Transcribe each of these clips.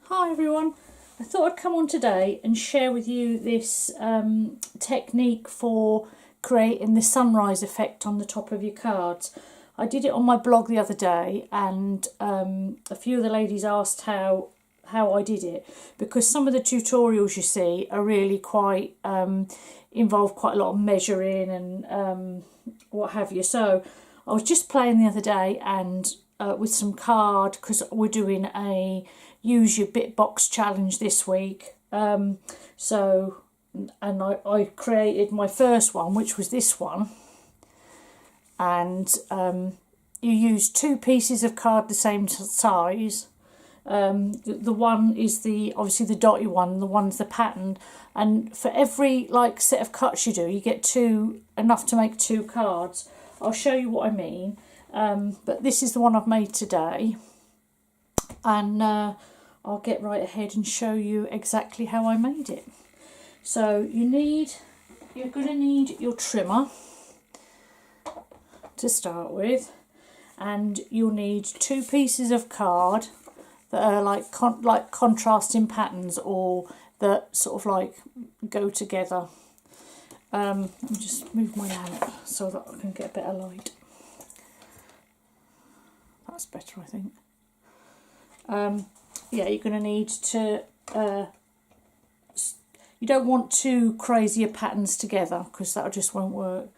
Hi everyone, I thought I'd come on today and share with you this technique for creating the sunrise effect on the top of your cards. I did it on my blog the other day and a few of the ladies asked how I did it, because some of the tutorials you see are really quite involve quite a lot of measuring and what have you. So I was just playing the other day and with some card, because we're doing a use your bit box challenge this week. And I created my first one, which was this one, and you use two pieces of card the same size. The one is obviously the dotty one, the one's the pattern, and for every set of cuts you do, you get enough to make two cards. I'll show you what I mean, but this is the one I've made today, and I'll get right ahead and show you exactly how I made it. So you're going to need your trimmer to start with, and you'll need two pieces of card that are like contrasting patterns, or that sort of go together. Let me just move my lamp so that I can get a better light. That's better, I think. Yeah, you're going to need to. You don't want two crazier patterns together, because that just won't work.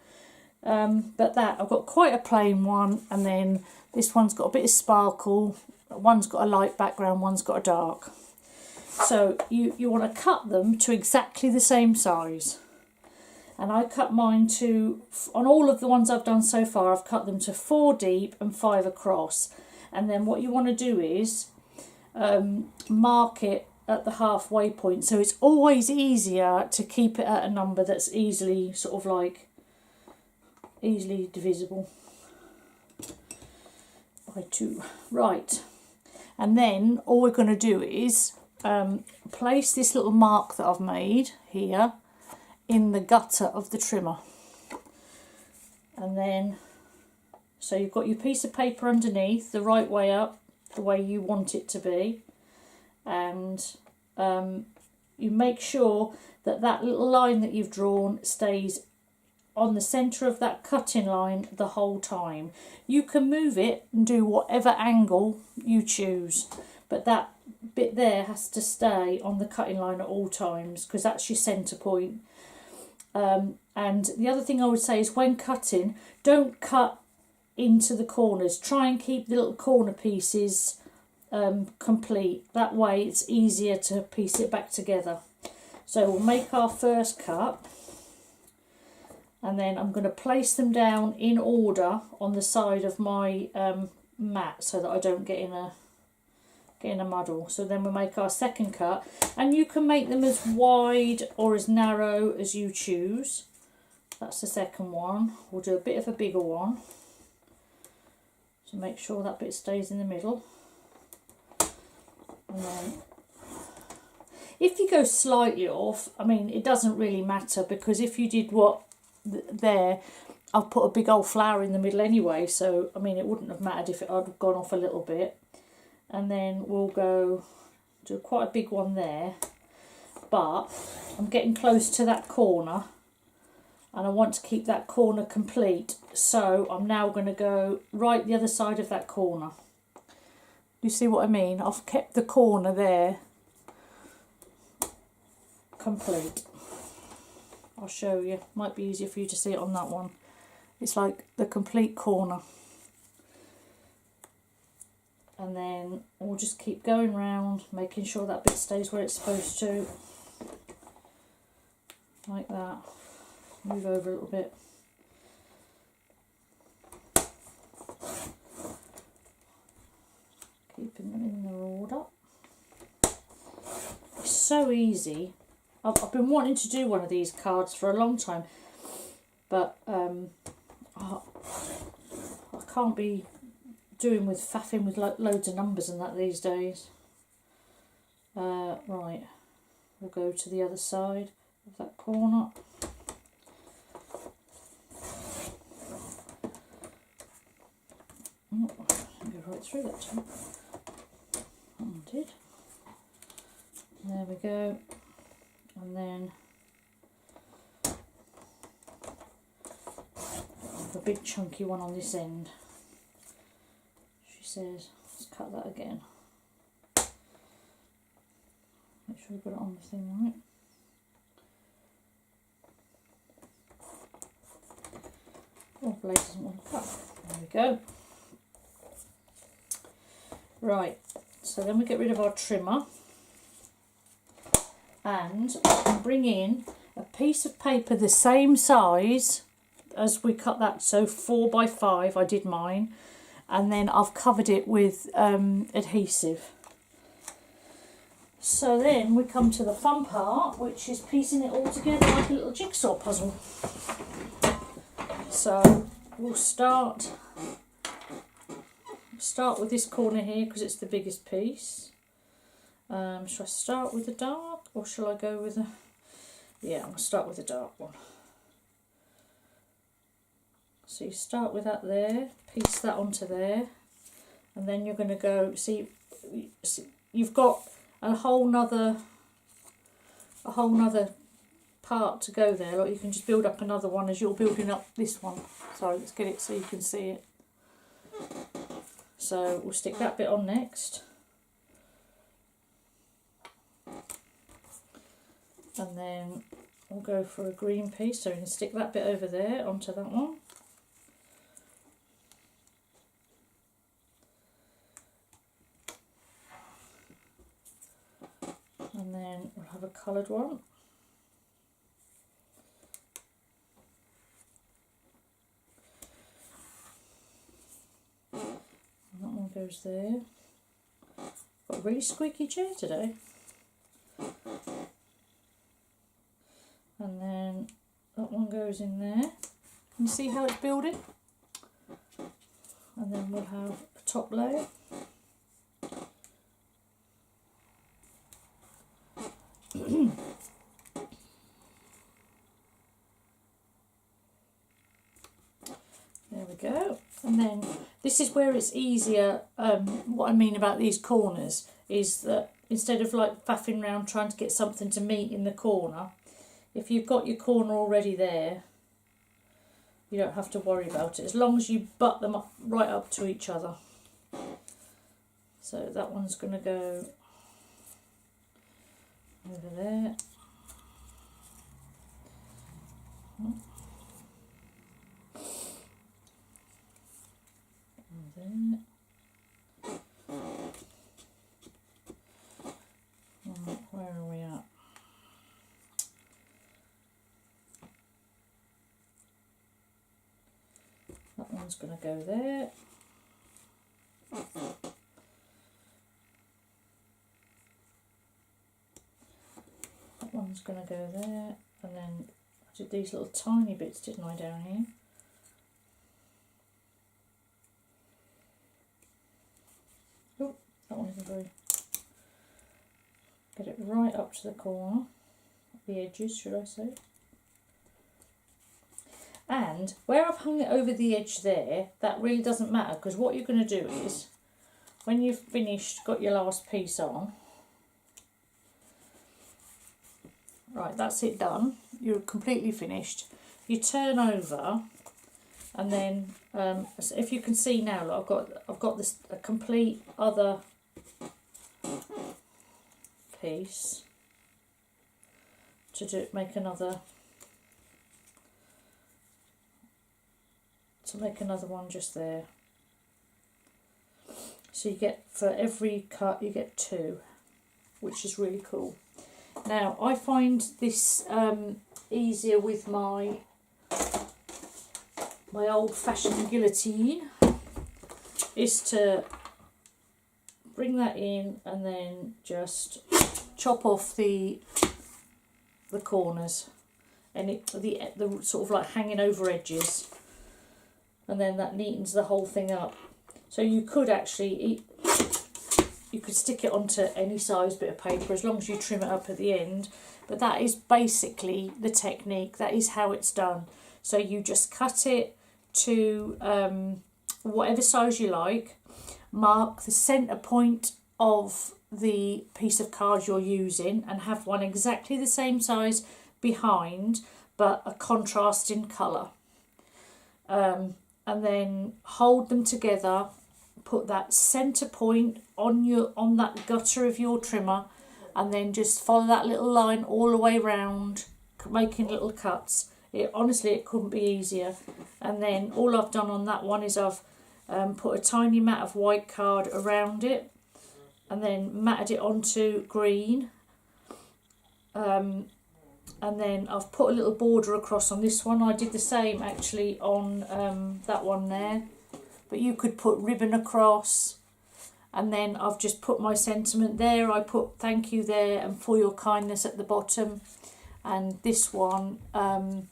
But I've got quite a plain one, and then this one's got a bit of sparkle. One's got a light background, one's got a dark. So you want to cut them to exactly the same size. And I cut mine on all of the ones I've done so far, I've cut them to 4 deep and 5 across. And then what you want to do is mark it at the halfway point. So it's always easier to keep it at a number that's easily easily divisible by 2. Right. And then all we're going to do is place this little mark that I've made here in the gutter of the trimmer. And then, so you've got your piece of paper underneath, the right way up, the way you want it to be. And you make sure that little line that you've drawn stays on the centre of that cutting line the whole time. You can move it and do whatever angle you choose, but that bit there has to stay on the cutting line at all times, because that's your centre point. And the other thing I would say is, when cutting, don't cut into the corners. Try and keep the little corner pieces complete. That way it's easier to piece it back together. So we'll make our first cut, and then I'm going to place them down in order on the side of my mat, so that I don't get in a muddle. So then we'll make our second cut, and you can make them as wide or as narrow as you choose. That's the second one. We'll do a bit of a bigger one, so make sure that bit stays in the middle. And then if you go slightly off, I mean, it doesn't really matter, because if you did there, I've put a big old flower in the middle anyway, so I mean, it wouldn't have mattered if it had gone off a little bit. And then we'll go do quite a big one there, but I'm getting close to that corner and I want to keep that corner complete, so I'm now going to go right the other side of that corner. You see what I mean? I've kept the corner there complete. I'll show you. Might be easier for you to see it on that one. It's like the complete corner. And then we'll just keep going round, making sure that bit stays where it's supposed to. Like that. Move over a little bit. Keeping them in their order. It's so easy. I've been wanting to do one of these cards for a long time, but I can't be doing with faffing with loads of numbers and that these days. Right, we'll go to the other side of that corner. Oh, go right through that time. I did. There we go. And then a big chunky one on this end. She says, let's cut that again. Make sure we've got it on the thing right. Oh, blade doesn't want to cut. There we go. Right, so then we get rid of our trimmer. And I can bring in a piece of paper the same size as we cut that, so 4 by 5 I did mine, and then I've covered it with adhesive. So then we come to the fun part, which is piecing it all together like a little jigsaw puzzle. So we'll start with this corner here because it's the biggest piece. Shall I start with the dark or shall I go with the... Yeah, I'm going to start with the dark one. So you start with that there, piece that onto there, and then you're going to go, see you've got a whole nother part to go there. Like you can just build up another one as you're building up this one. Sorry, let's get it so you can see it. So we'll stick that bit on next. And then we'll go for a green piece, so we can stick that bit over there onto that one. And then we'll have a coloured one. And that one goes there. Got a really squeaky chair today. And then that one goes in there. Can you see how it's building? And then we'll have a top layer. There we go. And then this is where it's easier. What I mean about these corners is that instead of like faffing around trying to get something to meet in the corner, if you've got your corner already there, you don't have to worry about it, as long as you butt them up, right up to each other. So that one's going to go over there. And there. Right, where are we at? That one's going to go there. That one's going to go there. And then I did these little tiny bits, didn't I, down here? Oh, that one isn't very... Get it right up to the corner. The edges, should I say. And where I've hung it over the edge there, that really doesn't matter, because what you're going to do is, when you've finished, got your last piece on, right, that's it done, you're completely finished, you turn over, and then, if you can see now, look, I've got this a complete other piece to make another one just there. So you get, for every cut you get 2, which is really cool. Now I find this easier with my old-fashioned guillotine, is to bring that in and then just chop off the corners and the sort of like hanging over edges, and then that neatens the whole thing up. So you could actually stick it onto any size bit of paper as long as you trim it up at the end, but that is basically the technique. That is how it's done. So you just cut it to whatever size you like, mark the centre point of the piece of card you're using and have one exactly the same size behind but a contrasting colour. And then hold them together, put that centre point on that gutter of your trimmer, and then just follow that little line all the way round, making little cuts. Honestly, it couldn't be easier. And then all I've done on that one is I've put a tiny mat of white card around it, and then matted it onto green. And then I've put a little border across on this one. I did the same actually on that one there. But you could put ribbon across. And then I've just put my sentiment there. I put thank you there and for your kindness at the bottom. And this one, I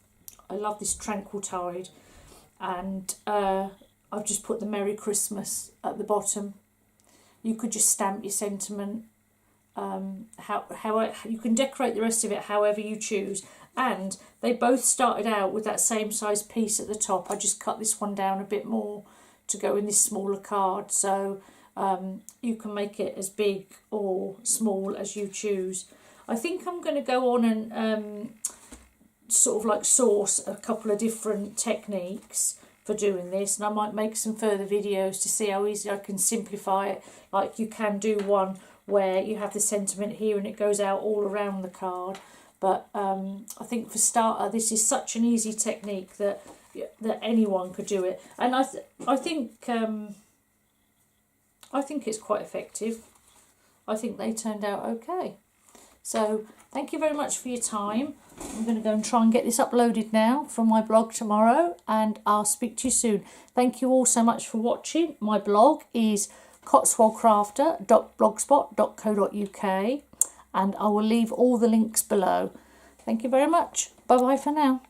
love this Tranquil Tide. And I've just put the Merry Christmas at the bottom. You could just stamp your sentiment. How you can decorate the rest of it however you choose. And they both started out with that same size piece at the top. I just cut this one down a bit more to go in this smaller card, so you can make it as big or small as you choose. I think I'm going to go on and sort of like source a couple of different techniques for doing this, and I might make some further videos to see how easy I can simplify it. Like you can do one where you have the sentiment here and it goes out all around the card, but I think for starter this is such an easy technique that anyone could do it, and I think it's quite effective. I think they turned out okay. So thank you very much for your time. I'm going to go and try and get this uploaded now from my blog tomorrow, and I'll speak to you soon. Thank you all so much for watching. My blog is cotswoldcrafter.blogspot.co.uk, and I will leave all the links below. Thank you very much. Bye bye for now.